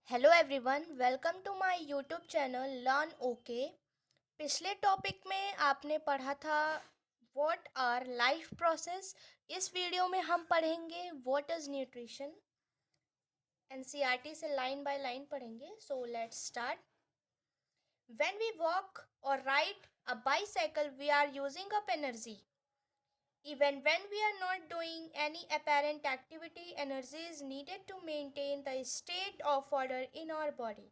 Hello everyone, welcome to my YouTube channel learn okay. पिछले topic में आपने पढ़ा था व्हाट आर लाइफ प्रोसेस। इस वीडियो में हम पढ़ेंगे व्हाट इज़ न्यूट्रिशन। एनसीईआरटी से लाइन बाय लाइन पढ़ेंगे। So let's start. When we walk or ride a bicycle we are using up energy. Even when we are not doing any apparent activity, energy is needed to maintain the state of order in our body.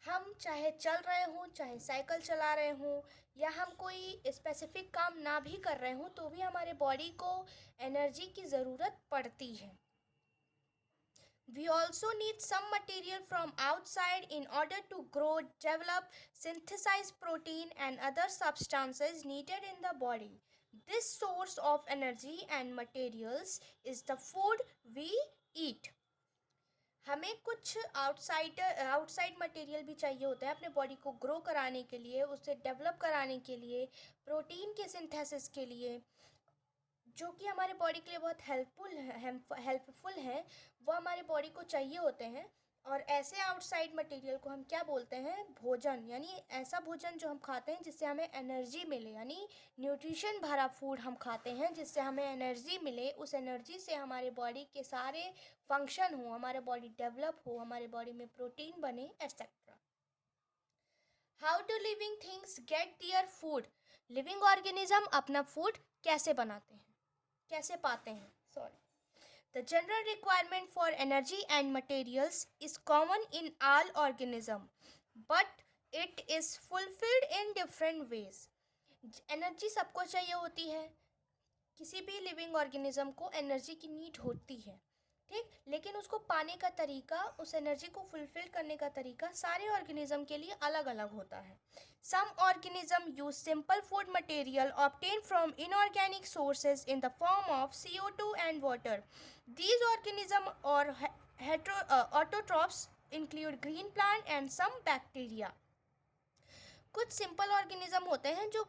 हम चाहे चल रहे हों, चाहे cycle चला रहे हों, या हम कोई स्पेसिफिक काम ना भी कर रहे हों, तो भी हमारे बॉडी को एनर्जी की ज़रूरत पड़ती है। We also need some material from outside in order to grow, develop, synthesize protein and other substances needed in the body. This source of energy and materials is the food we eat. हमें कुछ outside material भी चाहिए होता है अपने body को grow कराने के लिए, उसे डेवलप कराने के लिए, प्रोटीन के सिंथेसिस के लिए, जो कि हमारे बॉडी के लिए बहुत हेल्पफुल है। वो हमारे बॉडी को चाहिए होते हैं। और ऐसे आउटसाइड मटेरियल को हम क्या बोलते हैं? भोजन। यानी ऐसा भोजन जो हम खाते हैं जिससे हमें एनर्जी मिले, यानी न्यूट्रिशन भरा फूड हम खाते हैं जिससे हमें एनर्जी मिले। उस एनर्जी से हमारे बॉडी के सारे फंक्शन हो, हमारे बॉडी डेवलप हो, हमारे बॉडी में प्रोटीन बने, etcetera. How do living things get their food? Living organism अपना फूड कैसे बनाते हैं, कैसे पाते हैं? Sorry. The general requirement for energy and materials is common in all organisms, but it is fulfilled in different ways. Energy सबको चाहिए होती है, किसी भी लिविंग ऑर्गेनिज्म को एनर्जी की नीड होती है, ठीक। लेकिन उसको पाने का तरीका, उस एनर्जी को फुलफिल करने का तरीका सारे ऑर्गेनिज्म के लिए अलग अलग होता है। Some organism use simple food material obtain from inorganic sources in the form of CO2 and water. These organism are autotrophs include green plant and some bacteria. कुछ सिंपल ऑर्गेनिज्म होते हैं जो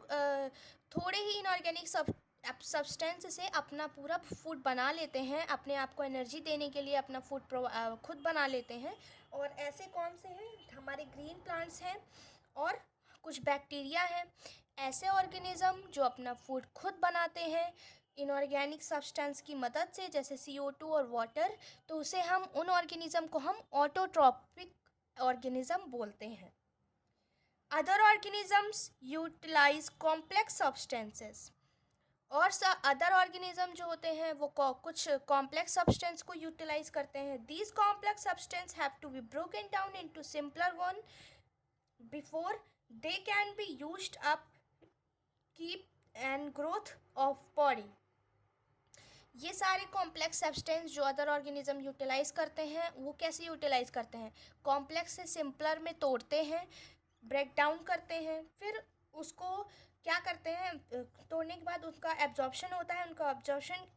थोड़े ही इनऑर्गेनिक सब्सटेंस से अपना पूरा food बना लेते हैं, अपने आप को एनर्जी देने के लिए अपना फूड खुद बना लेते हैं। और ऐसे कौन से हैं? हमारे ग्रीन प्लांट्स हैं और कुछ बैक्टीरिया हैं। ऐसे ऑर्गेनिज्म जो अपना फूड खुद बनाते हैं इनऑर्गेनिक सब्सटेंस की मदद से, जैसे CO2 और वाटर, तो उसे हम उन ऑर्गेनिज्म को हम ऑटोट्रॉपिक ऑर्गेनिज्म बोलते हैं। Other organisms utilise complex substances. और अदर ऑर्गेनिज्म जो होते हैं वो कुछ कॉम्प्लेक्स सब्सटेंस को यूटिलाइज करते हैं। These complex substance have to be broken down into simpler one before they can be used up keep and growth of body. ये सारे कॉम्प्लेक्स सब्सटेंस जो अदर ऑर्गेनिज्म यूटिलाइज करते हैं, वो कैसे यूटिलाइज करते हैं? कॉम्प्लेक्स से सिंपलर में तोड़ते हैं, ब्रेक डाउन करते हैं, फिर उसको क्या करते हैं? तोड़ने के बाद उनका एब्जॉर्प्शन होता है। उनका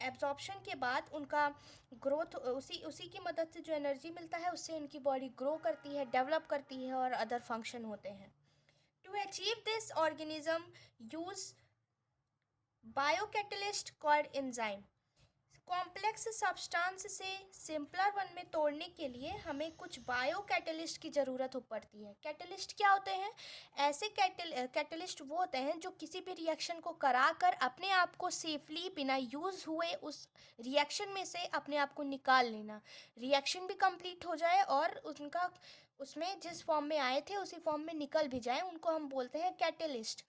एब्जॉर्प्शन के बाद उनका ग्रोथ, उसी की मदद से जो एनर्जी मिलता है उससे उनकी बॉडी ग्रो करती है, डेवलप करती है और अदर फंक्शन होते हैं। To achieve this organism use biocatalyst called enzyme. Complex substance से सिंपलर वन में तोड़ने के लिए हमें कुछ बायो कैटलिस्ट की ज़रूरत पड़ती है। कैटलिस्ट क्या होते हैं? ऐसे कैटलिस्ट वो होते हैं जो किसी भी रिएक्शन को कराकर अपने आप को सेफली बिना यूज़ हुए उस रिएक्शन में से अपने आप को निकाल लेना, रिएक्शन भी कंप्लीट हो जाए और उनका उसमें जिस फॉर्म में आए थे उसी फॉर्म में निकल भी जाए, उनको हम बोलते हैं कैटलिस्ट।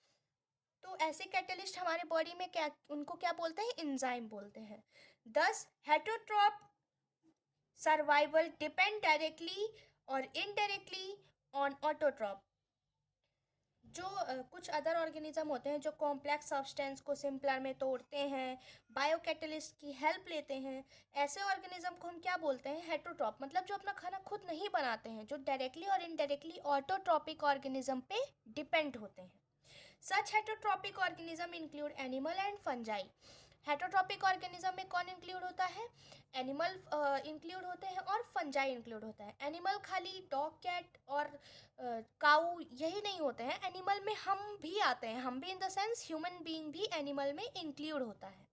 तो ऐसे कैटलिस्ट हमारे बॉडी में उनको क्या बोलते हैं? एंजाइम बोलते हैं। दस हेटरोट्रॉप सर्वाइवल डिपेंड डायरेक्टली और इनडायरेक्टली ऑन ऑटोट्रॉप। जो कुछ अदर ऑर्गेनिज्म होते हैं जो कॉम्प्लेक्स सब्सटेंस को सिंपलर में तोड़ते हैं, बायोकैटलिस्ट की हेल्प लेते हैं, ऐसे ऑर्गेनिज्म को हम क्या बोलते हैं? हेटरोट्रॉप। मतलब जो अपना खाना खुद नहीं बनाते हैं, जो डायरेक्टली और इनडायरेक्टली ऑटोट्रॉपिक ऑर्गेनिज्म पे डिपेंड होते हैं। Such heterotrophic organism include animal and fungi. Heterotrophic organism में कौन इंक्लूड होता है? एनिमल इंक्लूड होते हैं और फंजाई इंक्लूड होता है। एनिमल खाली डॉग, कैट और काऊ यही नहीं होते हैं, एनिमल में हम भी आते हैं। हम भी in the sense human being भी एनिमल में इंक्लूड होता है।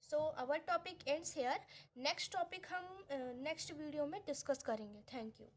So our topic ends here. Next topic हम नेक्स्ट वीडियो में डिस्कस करेंगे। Thank you.